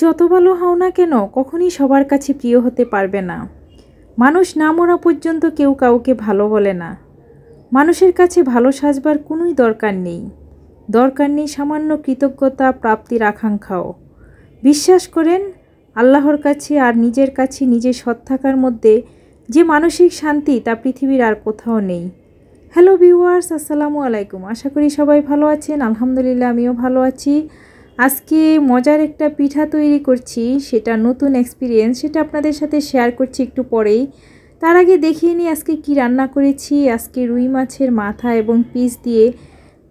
যত ভালো হও না কেন কখনই সবার কাছে প্রিয় হতে পারবে না। মানুষ না মরা পর্যন্ত কেউ কাউকে ভালো বলে না। মানুষের কাছে ভালো সাজবার কোনোই দরকার নেই সামান্য কৃতজ্ঞতা প্রাপ্তির আকাঙ্ক্ষাও। বিশ্বাস করেন, আল্লাহর কাছে আর নিজের কাছে নিজে সৎ থাকার মধ্যে যে মানসিক শান্তি তা পৃথিবীর আর কোথাও নেই। হ্যালো ভিউয়ার্স, আসসালামু আলাইকুম। আশা করি সবাই ভালো আছেন। আলহামদুলিল্লাহ, আমিও ভালো আছি। আজকে মজার একটা পিঠা তৈরি করছি, সেটা নতুন এক্সপিরিয়েন্স, সেটা আপনাদের সাথে শেয়ার করছি একটু পরেই। তার আগে দেখিয়ে নিই আজকে কি রান্না করেছি। আজকে রুই মাছের মাথা এবং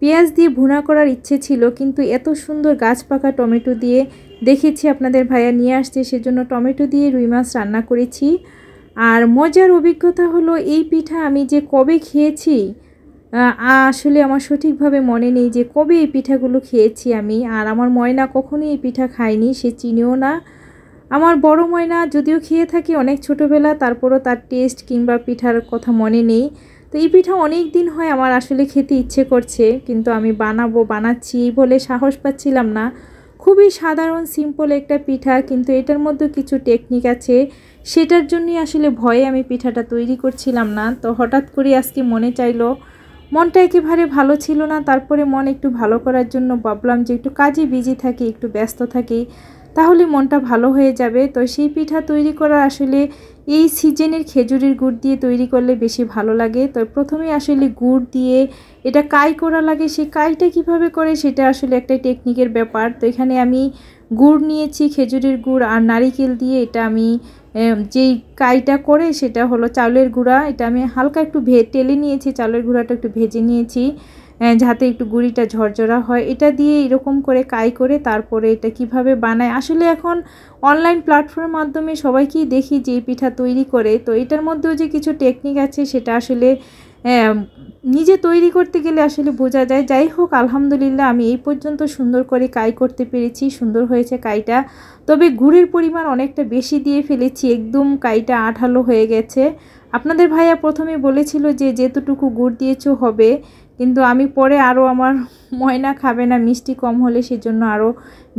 পেঁয়াজ দিয়ে ভুনা করার ইচ্ছে ছিল, কিন্তু এত সুন্দর গাছ পাকা টমেটো দিয়ে দেখেছি আপনাদের ভাইয়া নিয়ে আসছে, সেজন্য টমেটো দিয়ে রুই মাছ রান্না করেছি। আর মজার অভিজ্ঞতা হলো, এই পিঠা আমি যে কবে খেয়েছি আসলে আমার সঠিকভাবে মনে নেই যে কবে এই পিঠাগুলো খেয়েছি আমি। আর আমার ময়না কখনোই এই পিঠা খায়নি, সে চিনেও না। আমার বড় ময়না যদিও খেয়ে থাকে অনেক ছোটোবেলা, তারপরও তার টেস্ট কিংবা পিঠার কথা মনে নেই। তো এই পিঠা অনেক দিন হয় আমার আসলে খেতে ইচ্ছে করছে, কিন্তু আমি বানাচ্ছি বলে সাহস পাচ্ছিলাম না। খুবই সাধারণ সিম্পল একটা পিঠা, কিন্তু এটার মধ্যে কিছু টেকনিক আছে, সেটার জন্যই আসলে ভয়ে আমি পিঠাটা তৈরি করছিলাম না। তো হঠাৎ করে আজকে মনে চাইলো, মনটা একেবারে ভালো ছিল না। তারপরে মন একটু ভালো করার জন্য ভাবলাম যে একটু কাজে বিজি থাকি, একটু ব্যস্ত থাকি, তাহলে মনটা ভালো হয়ে যাবে। তো সেই পিঠা তৈরি করা আসলে এই সিজনের খেজুরের গুড় দিয়ে তৈরি করলে বেশি ভালো লাগে। তো প্রথমে আসলে গুড় দিয়ে এটা কাই করা লাগে। সেই কাইটা কিভাবে করে সেটা আসলে একটা টেকনিকের ব্যাপার। তো এখানে আমি গুড় নিয়েছি, খেজুরের গুড় আর নারিকেল দিয়ে এটা আমি যেই কাইটা করে সেটা হলো চাউলের গুঁড়া। এটা আমি হালকা একটু টেলে নিয়েছি, চাউলের গুঁড়াটা একটু ভেজে নিয়েছি যাতে একটু গুঁড়িটা ঝরঝরা হয়। এটা দিয়ে এরকম করে কাই করে তারপরে এটা কিভাবে বানায়, আসলে এখন অনলাইন প্ল্যাটফর্মের মাধ্যমে সবাইকেই দেখি যে এই পিঠা তৈরি করে। তো এটার মধ্যেও যে কিছু টেকনিক আছে সেটা আসলে নিজে তৈরি করতে গেলে আসলে বোঝা যায়। যাই হোক, আলহামদুলিল্লাহ আমি এই পর্যন্ত সুন্দর করে কাই করতে পেরেছি, সুন্দর হয়েছে কাইটা। তবে গুড়ের পরিমাণ অনেকটা বেশি দিয়ে ফেলেছি, একদম কাইটা আঠালো হয়ে গেছে। আপনাদের ভাইয়া প্রথমে বলেছিল যে যেতটুকু গুড় দিয়েছো হবে, কিন্তু আমি পরে আরও আমার ময়না খাবে না মিষ্টি কম হলে, সেজন্য আরও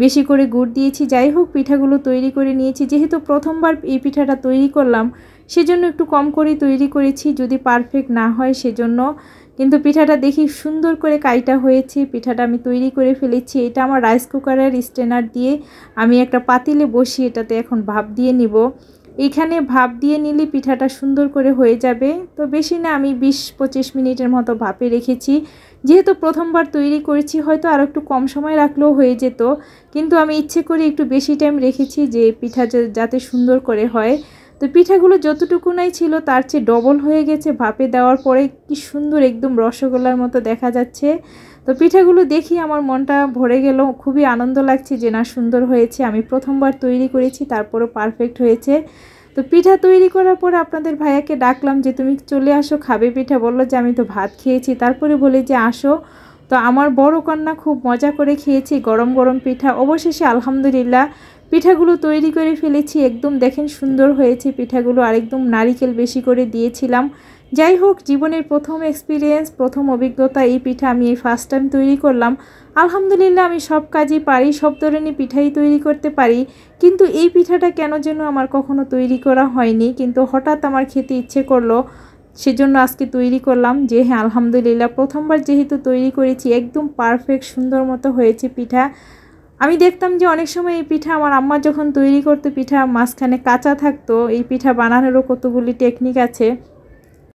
বেশি করে গুড় দিয়েছি। যাই হোক, পিঠাগুলো তৈরি করে নিয়েছি। যেহেতু প্রথমবার এই পিঠাটা তৈরি করলাম, সেজন্য একটু কম করে তৈরি করেছি, যদি পারফেক্ট না হয় সেজন্য। কিন্তু পিঠাটা দেখি সুন্দর করে কাইটা হয়েছে। পিঠাটা আমি তৈরি করে ফেলেছি। এটা আমার রাইস কুকারের স্ট্যান্ডার দিয়ে আমি একটা পাতিলে বসিয়ে এটাতে এখন ভাপ দিয়ে নিব। এইখানে ভাপ দিয়ে নিলে পিঠাটা সুন্দর করে হয়ে যাবে। তো বেশি না, আমি 20-25 মিনিটের মতো ভাপে রেখেছি। যেহেতু প্রথমবার তৈরি করেছি, হয়তো আরও একটু কম সময় রাখলেও হয়ে যেত, কিন্তু আমি ইচ্ছে করে একটু বেশি টাইম রেখেছি যে পিঠা যাতে সুন্দর করে হয়। তো পিঠাগুলো যতটুকু নাই ছিল তার চেয়ে ডবল হয়ে গেছে ভাপে দেওয়ার পরে। কি সুন্দর, একদম রসগোল্লার মতো দেখা যাচ্ছে। তো পিঠাগুলো দেখি আমার মনটা ভরে গেল, খুবই আনন্দ লাগছে যে না, সুন্দর হয়েছে। আমি প্রথমবার তৈরি করেছি, তারপরও পারফেক্ট হয়েছে। তো পিঠা তৈরি করার পরে আপনাদের ভাইয়াকে ডাকলাম যে তুমি চলে আসো, খাবে পিঠা। বললো যে আমি তো ভাত খেয়েছি। তারপরে বলে যে আসো। তো আমার বড় কন্যা খুব মজা করে খেয়েছি গরম গরম পিঠা। অবশেষে আলহামদুলিল্লাহ পিঠাগুলো তৈরি করে ফেলেছি। একদম দেখেন সুন্দর হয়েছে পিঠাগুলো, আর একদম নারিকেল বেশি করে দিয়েছিলাম। যাই হোক, জীবনের প্রথম এক্সপিরিয়েন্স, প্রথম অভিজ্ঞতা, এই পিঠা আমি এই ফার্স্ট টাইম তৈরি করলাম। আলহামদুলিল্লাহ আমি সব কাজই পারি, সব ধরনের পিঠাই তৈরি করতে পারি, কিন্তু এই পিঠাটা কেন যেন আমার কখনো তৈরি করা হয়নি। কিন্তু হঠাৎ আমার খেতে ইচ্ছে করলো, সেজন্য আজকে তৈরি করলাম। যে হ্যাঁ, আলহামদুলিল্লাহ প্রথমবার যেহেতু তৈরি করেছি, একদম পারফেক্ট সুন্দর মতো হয়েছে পিঠা। আমি দেখতাম যে অনেক সময় এই পিঠা আমার আম্মা যখন তৈরি করতো, পিঠা মাঝখানে কাঁচা থাকতো। এই পিঠা বানানোরও কতগুলি টেকনিক আছে,